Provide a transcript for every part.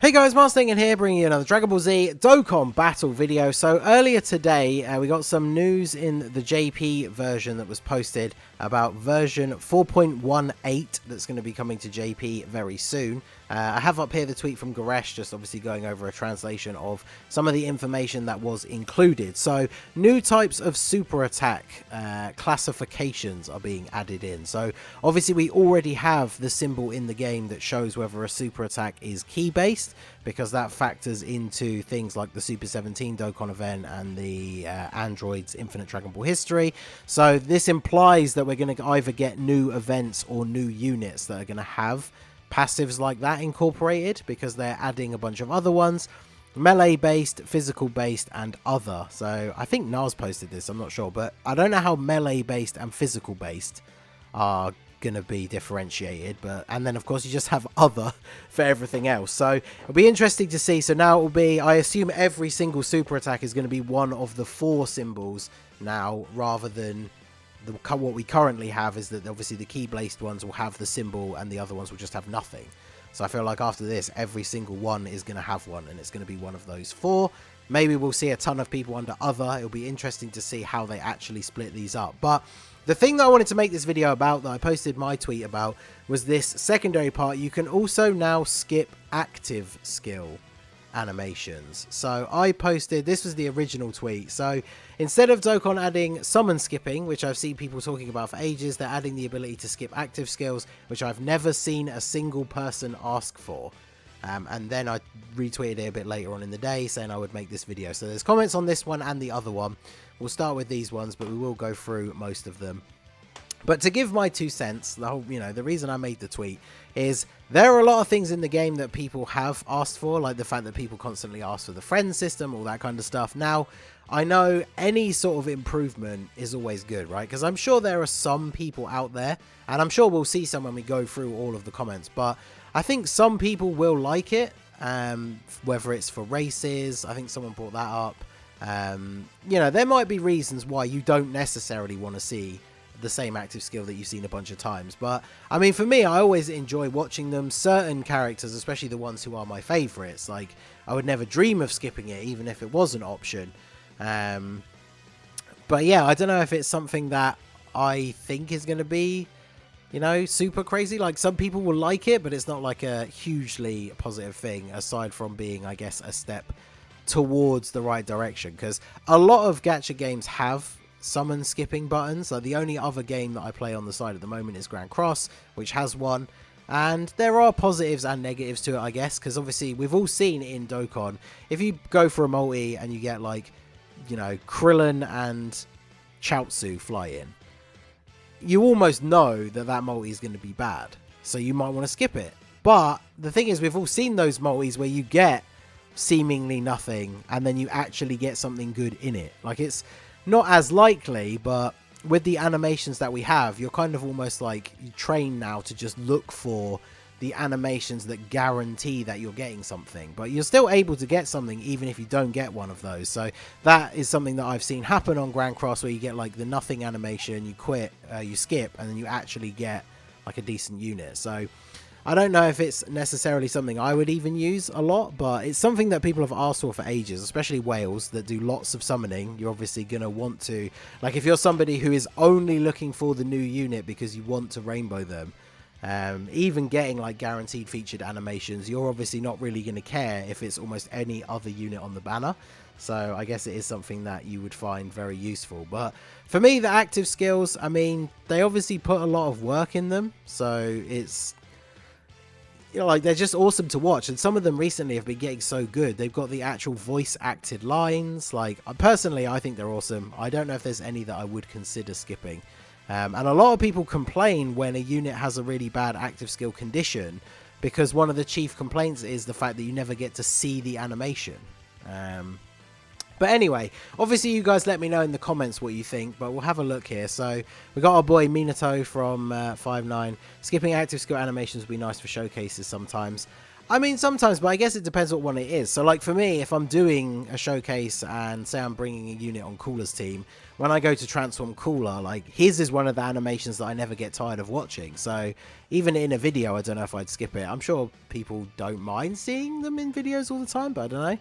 Hey guys, Marsting in here, bringing you another Dragon Ball Z Dokkan battle video. So earlier today, we got some news in the JP version that was posted about version 4.18 that's going to be coming to JP very soon. I have up here the tweet from Goresh, just obviously going over a translation of some of the information that was included. So new types of super attack classifications are being added in. So obviously we already have the symbol in the game that shows whether a super attack is key based, because that factors into things like the Super 17 Dokkan event and the Android's Infinite Dragon Ball history. So this implies that we're going to either get new events or new units that are going to have passives like that incorporated, because they're adding a bunch of other ones, melee based, physical based, and other. So I think Nas posted this, I'm not sure, but I don't know how melee based and physical based are going to be differentiated, but and then of course you just have other for everything else. So it'll be interesting to see. So now it will be, I assume every single super attack is going to be one of the 4 symbols now, rather than what we currently have is that obviously the key based ones will have the symbol and the other ones will just have nothing. So I feel like after this, every single one is going to have one, and it's going to be one of those 4. Maybe we'll see a ton of people under other. It'll be interesting to see how they actually split these up. But the thing that I wanted to make this video about, that I posted my tweet about, was this secondary part. You can also now skip active skill animations. So I posted, this was the original tweet. So instead of Dokkan adding summon skipping, which I've seen people talking about for ages, they're adding the ability to skip active skills, which I've never seen a single person ask for. And then I retweeted it a bit later on in the day saying I would make this video. So there's comments on this one and the other one. We'll start with these ones, but we will go through most of them. But to give my 2 cents, the whole, the reason I made the tweet is there are a lot of things in the game that people have asked for, like the fact that people constantly ask for the friend system, all that kind of stuff. Now, I know any sort of improvement is always good, right? Because I'm sure there are some people out there, and I'm sure we'll see some when we go through all of the comments, but I think some people will like it, whether it's for races. I think someone brought that up. There might be reasons why you don't necessarily want to see the same active skill that you've seen a bunch of times, but I mean, for me, I always enjoy watching them. Certain characters, especially the ones who are my favorites, like I would never dream of skipping it even if it was an option. But yeah, I don't know if it's something that I think is going to be super crazy. Like, some people will like it, but it's not like a hugely positive thing, aside from being, I guess, a step towards the right direction, because a lot of gacha games have summon skipping buttons. Like, the only other game that I play on the side at the moment is Grand Cross, which has one, and there are positives and negatives to it, I guess, because obviously we've all seen in Dokkan, if you go for a multi and you get like Krillin and Chaozu fly in, you almost know that that multi is going to be bad, so you might want to skip it. But the thing is, we've all seen those multis where you get seemingly nothing and then you actually get something good in it. Like, it's not as likely, but with the animations that we have, you're kind of almost like you train now to just look for the animations that guarantee that you're getting something, but you're still able to get something even if you don't get one of those. So that is something that I've seen happen on Grand Cross, where you get like the nothing animation, you quit, you skip, and then you actually get like a decent unit. So I don't know if it's necessarily something I would even use a lot, but it's something that people have asked for ages, especially whales that do lots of summoning. You're obviously going to want to, like, if you're somebody who is only looking for the new unit because you want to rainbow them, even getting like guaranteed featured animations, you're obviously not really going to care if it's almost any other unit on the banner. So I guess it is something that you would find very useful. But for me, the active skills, I mean, they obviously put a lot of work in them, so it's, like, they're just awesome to watch, and some of them recently have been getting so good. They've got the actual voice acted lines. Like, personally, I think they're awesome. I don't know if there's any that I would consider skipping. And a lot of people complain when a unit has a really bad active skill condition, because one of the chief complaints is the fact that you never get to see the animation. But anyway, obviously you guys let me know in the comments what you think, but we'll have a look here. So we got our boy Minato from 5'9". Skipping active skill animations would be nice for showcases sometimes. I mean, sometimes, but I guess it depends what one it is. So, like, for me, if I'm doing a showcase and say I'm bringing a unit on Cooler's team, when I go to transform Cooler, like, his is one of the animations that I never get tired of watching. So, even in a video, I don't know if I'd skip it. I'm sure people don't mind seeing them in videos all the time, but I don't know.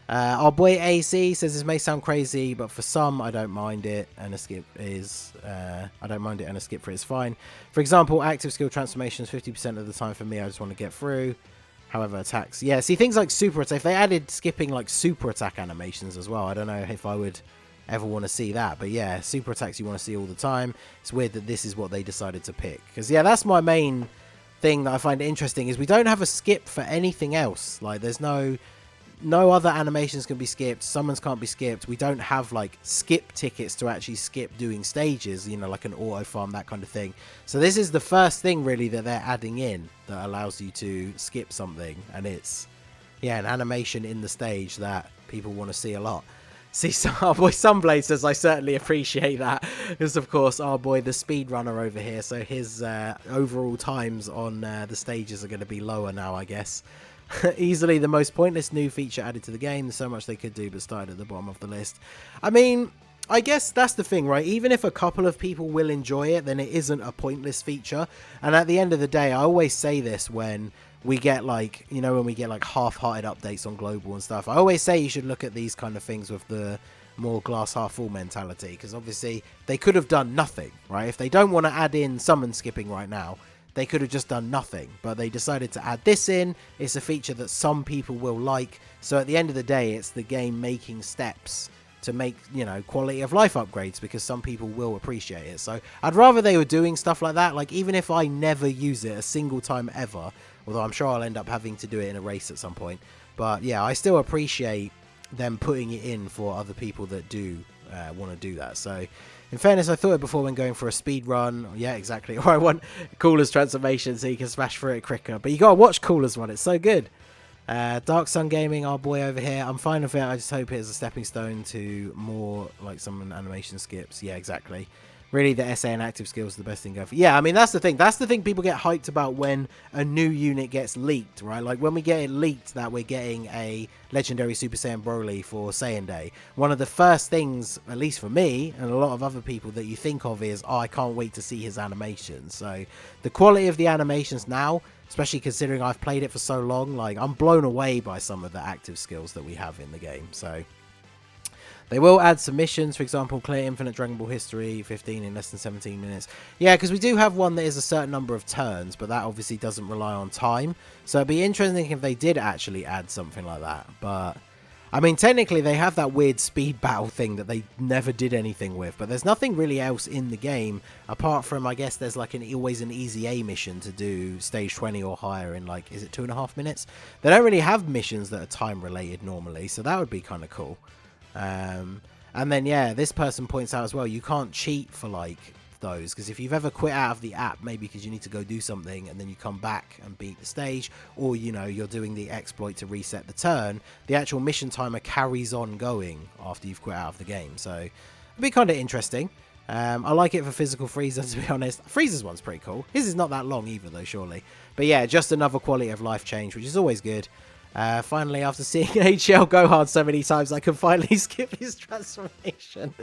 Our boy AC says this may sound crazy, but for some, I don't mind it, and a skip is, I don't mind it, and a skip for it is fine. For example, active skill transformations 50% of the time for me, I just want to get through. However, attacks, yeah, see, things like super attack, if they added skipping like super attack animations as well, I don't know if I would ever want to see that, but yeah, super attacks you want to see all the time. It's weird that this is what they decided to pick, because yeah, that's my main thing that I find interesting, is we don't have a skip for anything else. Like, there's no other animations can be skipped, summons can't be skipped, we don't have like skip tickets to actually skip doing stages, you know, like an auto farm, that kind of thing. So this is the first thing really that they're adding in that allows you to skip something, and it's, yeah, an animation in the stage that people want to see a lot. See, so our boy Sunblade says, I certainly appreciate that, because of course our boy the speedrunner over here, so his overall times on the stages are going to be lower now, I guess. Easily the most pointless new feature added to the game. There's so much they could do, but started at the bottom of the list. I mean, I guess that's the thing, right? Even if a couple of people will enjoy it, then it isn't a pointless feature. And at the end of the day, I always say this when we get like, you know, when we get like half-hearted updates on global and stuff, I always say you should look at these kind of things with the more glass half full mentality, because obviously they could have done nothing, right? If they don't want to add in summon skipping right now, they could have just done nothing, but they decided to add this in. It's a feature that some people will like. So at the end of the day, it's the game making steps to make, you know, quality of life upgrades, because some people will appreciate it. So I'd rather they were doing stuff like that. Like, even if I never use it a single time ever, although I'm sure I'll end up having to do it in a race at some point. But yeah, I still appreciate them putting it in for other people that do want to do that. So in fairness, I thought it before when going for a speed run. Yeah, exactly. Or I want Cooler's transformation so you can smash through it quicker. But you gotta watch Cooler's one. It's so good. Dark Sun Gaming, our boy over here. I'm fine with it. I just hope it's a stepping stone to more like some animation skips. Yeah, exactly. Really, the SA and active skills are the best thing going for. Yeah, I mean, that's the thing. That's the thing people get hyped about when a new unit gets leaked, right? Like, when we get it leaked that we're getting a legendary Super Saiyan Broly for Saiyan Day, one of the first things, at least for me and a lot of other people, that you think of is, oh, I can't wait to see his animations. So the quality of the animations now, especially considering I've played it for so long, like, I'm blown away by some of the active skills that we have in the game. So they will add submissions, for example, clear infinite Dragon Ball history, 15 in less than 17 minutes. Yeah, because we do have one that is a certain number of turns, but that obviously doesn't rely on time. So it'd be interesting if they did actually add something like that. But, I mean, technically they have that weird speed battle thing that they never did anything with. But there's nothing really else in the game, apart from, I guess, there's like always an easy A mission to do stage 20 or higher in, like, is it 2.5 minutes? They don't really have missions that are time related normally, so that would be kind of cool. And then, yeah, this person points out as well, you can't cheat for like those, because if you've ever quit out of the app, maybe because you need to go do something and then you come back and beat the stage, or, you know, you're doing the exploit to reset the turn, the actual mission timer carries on going after you've quit out of the game. So it'd be kind of interesting. I like it for physical Frieza, to be honest. Frieza's one's pretty cool. His is not that long either though, surely. But yeah, just another quality of life change, which is always good. Finally, after seeing HL go hard so many times, I can finally skip his transformation.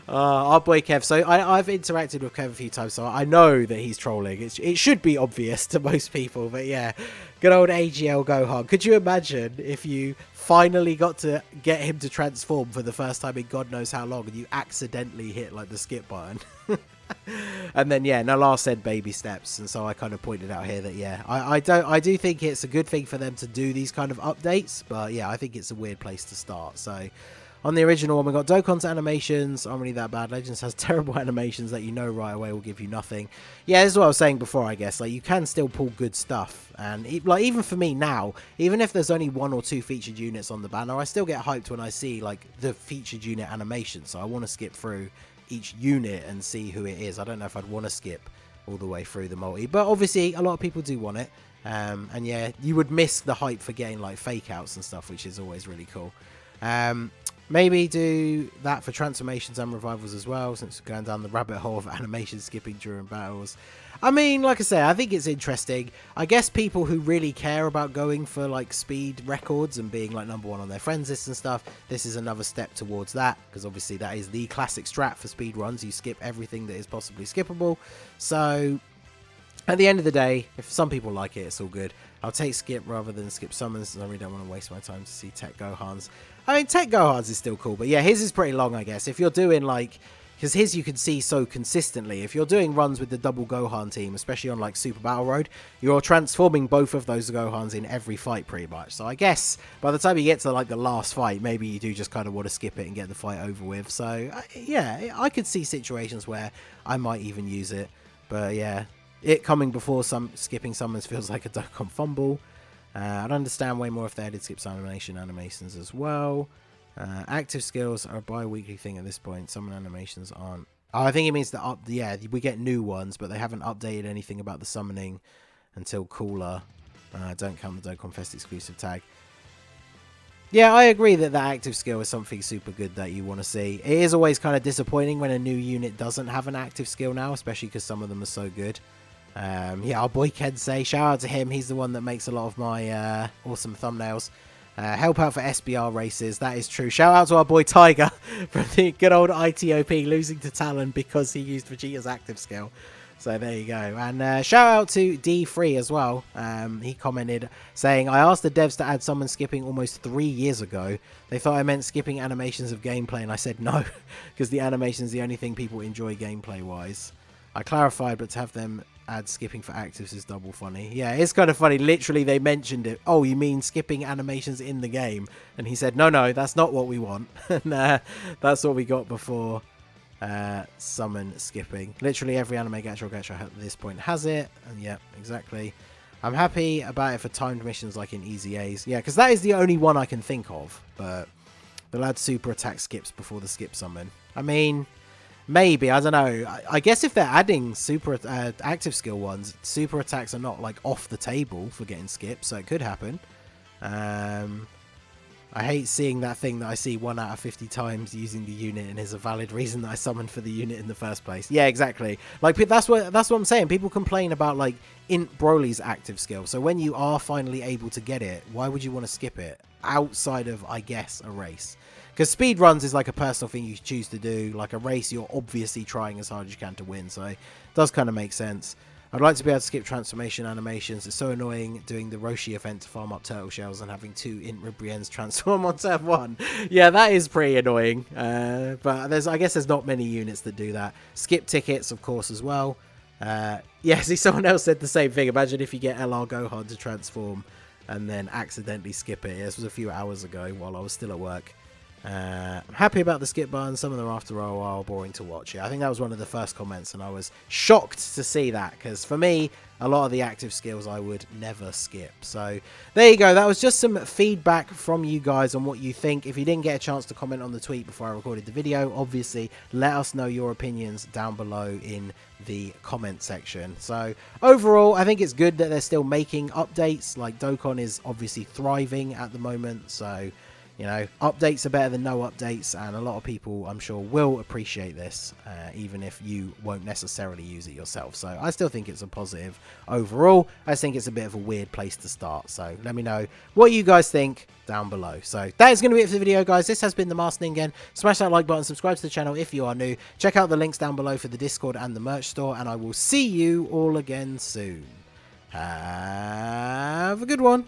Our boy Kev. So I've interacted with Kev a few times, so I know that he's trolling. It should be obvious to most people, but yeah. Good old AGL Gohan. Could you imagine if you finally got to get him to transform for the first time in God knows how long, and you accidentally hit like the skip button? And then, yeah, Nalar said baby steps, and so I kind of pointed out here that, yeah, I do think it's a good thing for them to do these kind of updates, but yeah, I think it's a weird place to start. So on the original one, we got Dokkan's animations aren't really that bad. Legends has terrible animations that you know right away will give you nothing. Yeah, this is what I was saying before, I guess. Like, you can still pull good stuff, and like, even for me now, even if there's only 1 or 2 featured units on the banner, I still get hyped when I see like the featured unit animation. So I want to skip through each unit and see who it is. I don't know if I'd want to skip all the way through the multi, but obviously a lot of people do want it. And yeah, you would miss the hype for getting like fake outs and stuff, which is always really cool. Maybe do that for transformations and revivals as well, since we're going down the rabbit hole of animation skipping during battles. I mean, like I say, I think it's interesting. I guess people who really care about going for like speed records and being like #1 on their friends list and stuff, this is another step towards that, because obviously that is the classic strat for speed runs. You skip everything that is possibly skippable. So at the end of the day, if some people like it, it's all good. I'll take skip rather than skip summons. I really don't want to waste my time to see Tech Gohans. I mean, Tech Gohans is still cool, but yeah, his is pretty long, I guess. If you're doing like, because his you can see so consistently. If you're doing runs with the double Gohan team, especially on like Super Battle Road, you're transforming both of those Gohans in every fight pretty much. So I guess by the time you get to like the last fight, maybe you do just kind of want to skip it and get the fight over with. So yeah, I could see situations where I might even use it. But yeah, it coming before some skipping summons feels like a Dokkan fumble. I'd understand way more if they added skip animations as well. Active skills are a bi-weekly thing at this point. Summon animations aren't. Oh, I think it means that yeah, we get new ones, but they haven't updated anything about the summoning until Cooler. Don't count the Dokkan Fest exclusive tag. Yeah, I agree that that active skill is something super good that you want to see. It is always kind of disappointing when a new unit doesn't have an active skill now, especially because some of them are so good. Yeah, our boy Kensei, shout out to him. He's the one that makes a lot of my awesome thumbnails. Help out for SBR races, that is true. Shout out to our boy Tiger from the good old ITOP losing to Talon because he used Vegeta's active skill. So there you go. And shout out to D3 as well. He commented saying, I asked the devs to add summon skipping almost 3 years ago. They thought I meant skipping animations of gameplay, and I said no, because the animation is the only thing people enjoy gameplay wise. I clarified, but to have them add skipping for actives is double funny. Yeah, it's kind of funny. Literally, they mentioned it. Oh, you mean skipping animations in the game? And he said, no, that's not what we want. And that's what we got before summon skipping. Literally every anime gacha at this point has it. And yeah, exactly. I'm happy about it for timed missions like in Easy A's. Yeah, because that is the only one I can think of. But they'll add super attack skips before the skip summon. I mean, maybe, I don't know. I guess if they're adding super active skill ones, super attacks are not like off the table for getting skipped, so it could happen. I hate seeing that thing that I see 1 out of 50 times using the unit and is a valid reason that I summoned for the unit in the first place. Yeah, exactly. Like that's what I'm saying. People complain about like Int Broly's active skill. So when you are finally able to get it, why would you want to skip it outside of, I guess, a race? Because speed runs is like a personal thing you choose to do. Like a race, you're obviously trying as hard as you can to win. So it does kind of make sense. I'd like to be able to skip transformation animations. It's so annoying doing the Roshi event to farm up turtle shells and having 2 Int Ribriens transform on turn 1. Yeah, that is pretty annoying. But I guess there's not many units that do that. Skip tickets, of course, as well. Yeah, see, someone else said the same thing. Imagine if you get LR Gohan to transform and then accidentally skip it. This was a few hours ago while I was still at work. I'm happy about the skip buttons. Some of them after a while are boring to watch. Yeah, I think that was one of the first comments, and I was shocked to see that, because for me, a lot of the active skills I would never skip. So there you go. That was just some feedback from you guys on what you think. If you didn't get a chance to comment on the tweet before I recorded the video, obviously let us know your opinions down below in the comment section. So overall, I think it's good that they're still making updates. Like Dokkan is obviously thriving at the moment, so you know, updates are better than no updates, and a lot of people, I'm sure, will appreciate this, even if you won't necessarily use it yourself. So I still think it's a positive overall. I just think it's a bit of a weird place to start. So let me know what you guys think down below. So that is going to be it for the video, guys. This has been the Master Ningen. Smash that like button, subscribe to the channel if you are new. Check out the links down below for the Discord and the merch store, and I will see you all again soon. Have a good one.